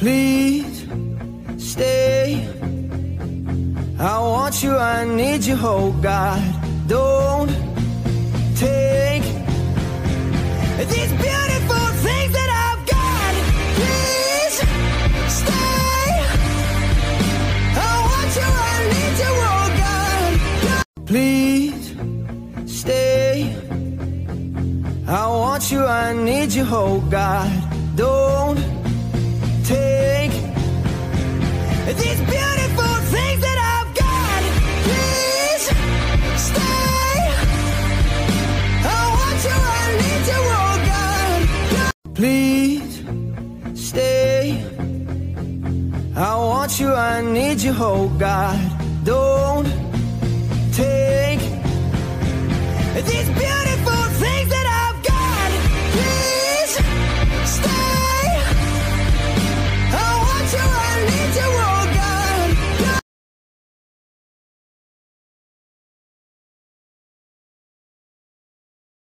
Please stay. I want you, I need you, oh God. Don't take these beautiful things that I've got. Please stay. I want you, I need you, oh God. Please stay. I want you, I need you, oh God. Don't take these beautiful things that I've got. Please stay. I want you, I need you, oh God. Please stay. I want you, I need you, oh God. Don't take these beautiful